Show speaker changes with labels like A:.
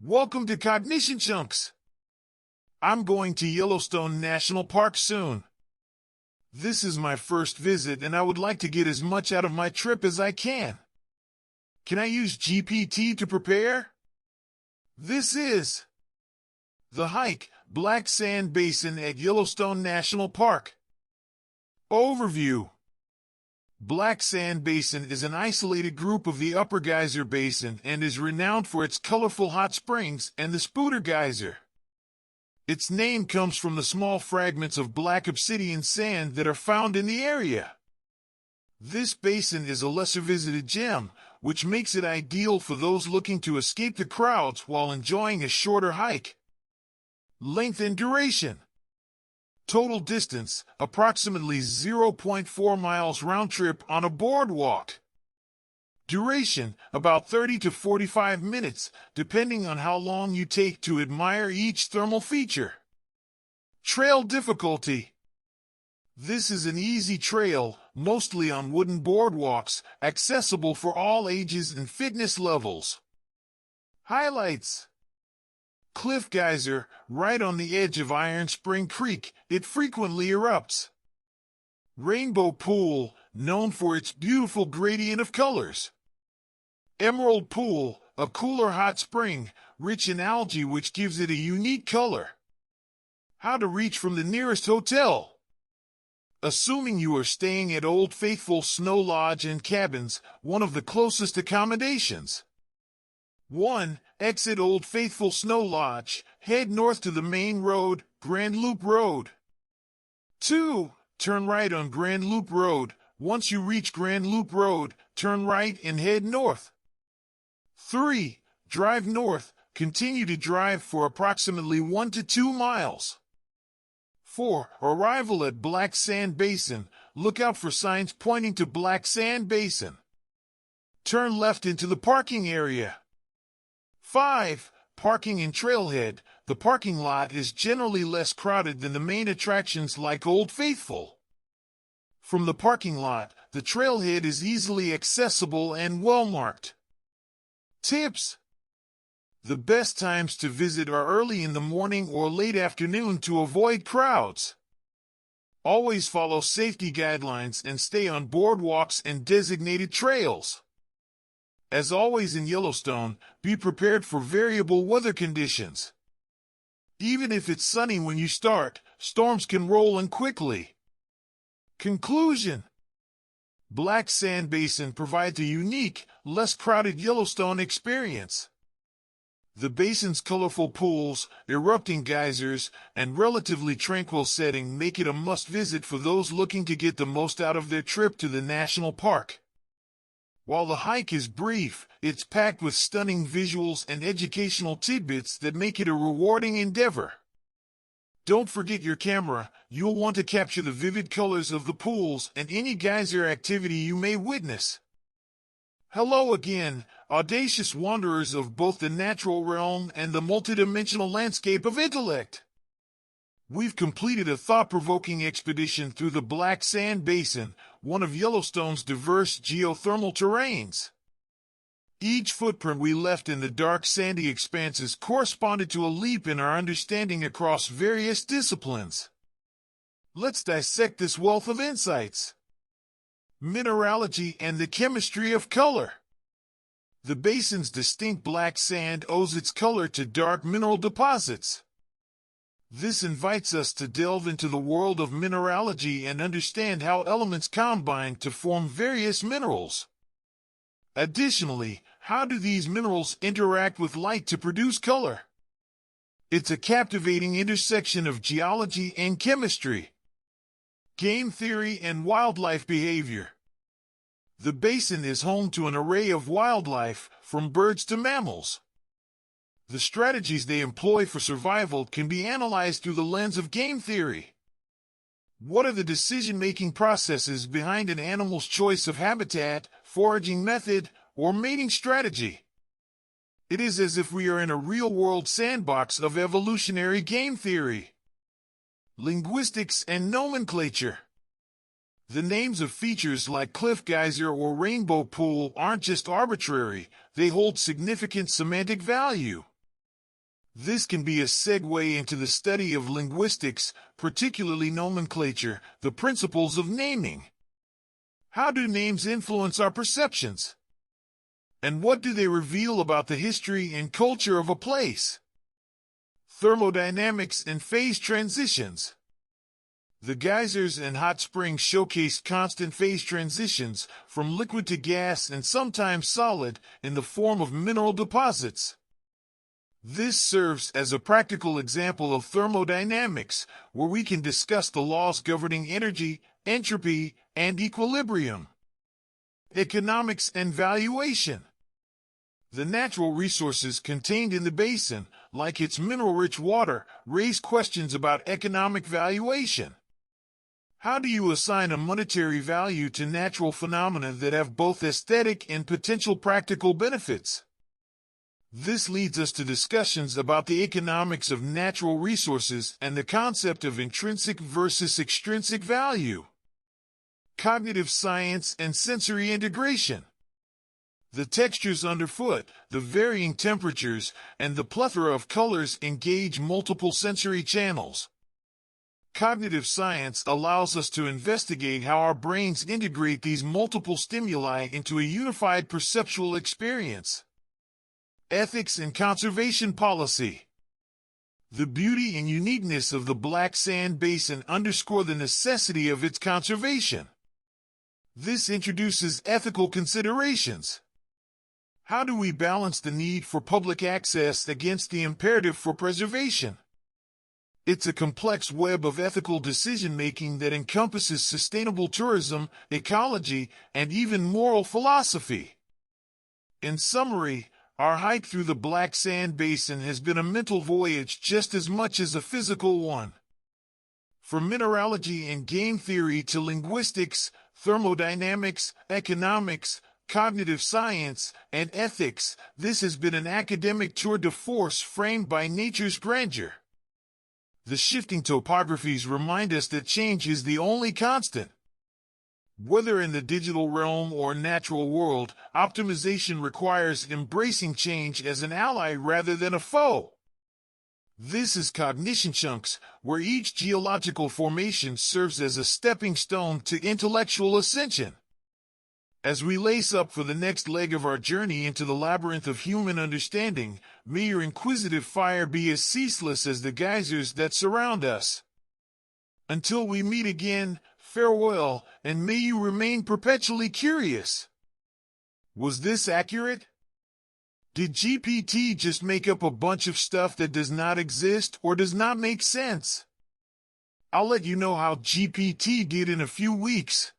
A: Welcome to CognitionChunks. I'm going to Yellowstone National Park soon. This is my first visit and I would like to get as much out of my trip as I can. Can I use GPT to prepare? This is the hike, Black Sand Basin at Yellowstone National Park. Overview. Black Sand Basin is an isolated group of the Upper Geyser Basin and is renowned for its colorful hot springs and the Spooter Geyser. Its name comes from the small fragments of black obsidian sand that are found in the area. This basin is a lesser visited gem, which makes it ideal for those looking to escape the crowds while enjoying a shorter hike. Length and duration. Total distance, approximately 0.4 miles round trip on a boardwalk. Duration, about 30 to 45 minutes, depending on how long you take to admire each thermal feature. Trail difficulty. This is an easy trail, mostly on wooden boardwalks, accessible for all ages and fitness levels. Highlights. Cliff Geyser, right on the edge of Iron Spring Creek, it frequently erupts. Rainbow Pool, known for its beautiful gradient of colors. Emerald Pool, a cooler hot spring, rich in algae which gives it a unique color. How to reach from the nearest hotel. Assuming you are staying at Old Faithful Snow Lodge and Cabins, one of the closest accommodations. 1. Exit Old Faithful Snow Lodge, head north to the main road, Grand Loop Road. 2. Turn right on Grand Loop Road. Once you reach Grand Loop Road, turn right and head north. 3. Drive north, continue to drive for approximately 1 to 2 miles. 4. Arrival at Black Sand Basin, look out for signs pointing to Black Sand Basin. Turn left into the parking area. 5. Parking and trailhead. The parking lot is generally less crowded than the main attractions like Old Faithful. From the parking lot, the trailhead is easily accessible and well marked. Tips. The best times to visit are early in the morning or late afternoon to avoid crowds. Always follow safety guidelines and stay on boardwalks and designated trails. As always in Yellowstone, be prepared for variable weather conditions. Even if it's sunny when you start, storms can roll in quickly. Conclusion. Black Sand Basin provides a unique, less crowded Yellowstone experience. The basin's colorful pools, erupting geysers, and relatively tranquil setting make it a must-visit for those looking to get the most out of their trip to the national park. While the hike is brief, it's packed with stunning visuals and educational tidbits that make it a rewarding endeavor. Don't forget your camera. You'll want to capture the vivid colors of the pools and any geyser activity you may witness. Hello again, audacious wanderers of both the natural realm and the multidimensional landscape of intellect. We've completed a thought-provoking expedition through the Black Sand Basin, one of Yellowstone's diverse geothermal terrains. Each footprint we left in the dark sandy expanses corresponded to a leap in our understanding across various disciplines. Let's dissect this wealth of insights. Mineralogy and the chemistry of color. The basin's distinct black sand owes its color to dark mineral deposits. This invites us to delve into the world of mineralogy and understand how elements combine to form various minerals. Additionally, how do these minerals interact with light to produce color? It's a captivating intersection of geology and chemistry. Game theory and wildlife behavior. The basin is home to an array of wildlife, from birds to mammals. The strategies they employ for survival can be analyzed through the lens of game theory. What are the decision-making processes behind an animal's choice of habitat, foraging method, or mating strategy? It is as if we are in a real-world sandbox of evolutionary game theory. Linguistics and nomenclature. The names of features like Cliff Geyser or Rainbow Pool aren't just arbitrary, they hold significant semantic value. This can be a segue into the study of linguistics, particularly nomenclature, the principles of naming. How do names influence our perceptions? And what do they reveal about the history and culture of a place? Thermodynamics and phase transitions. The geysers and hot springs showcase constant phase transitions from liquid to gas and sometimes solid in the form of mineral deposits. This serves as a practical example of thermodynamics, where we can discuss the laws governing energy, entropy, and equilibrium. Economics and valuation. The natural resources contained in the basin, like its mineral-rich water, raise questions about economic valuation. How do you assign a monetary value to natural phenomena that have both aesthetic and potential practical benefits? This leads us to discussions about the economics of natural resources and the concept of intrinsic versus extrinsic value. Cognitive science and sensory integration. The textures underfoot, the varying temperatures, and the plethora of colors engage multiple sensory channels. Cognitive science allows us to investigate how our brains integrate these multiple stimuli into a unified perceptual experience. Ethics and conservation policy. The beauty and uniqueness of the Black Sand Basin underscore the necessity of its conservation. This introduces ethical considerations. How do we balance the need for public access against the imperative for preservation? It's a complex web of ethical decision-making that encompasses sustainable tourism, ecology, and even moral philosophy. In summary, our hike through the Black Sand Basin has been a mental voyage just as much as a physical one. From mineralogy and game theory to linguistics, thermodynamics, economics, cognitive science, and ethics, this has been an academic tour de force framed by nature's grandeur. The shifting topographies remind us that change is the only constant. Whether in the digital realm or natural world, optimization requires embracing change as an ally rather than a foe. This is CognitionChunks, where each geological formation serves as a stepping stone to intellectual ascension. As we lace up for the next leg of our journey into the labyrinth of human understanding, may your inquisitive fire be as ceaseless as the geysers that surround us. Until we meet again, farewell, and may you remain perpetually curious. Was this accurate? Did GPT just make up a bunch of stuff that does not exist or does not make sense? I'll let you know how GPT did in a few weeks.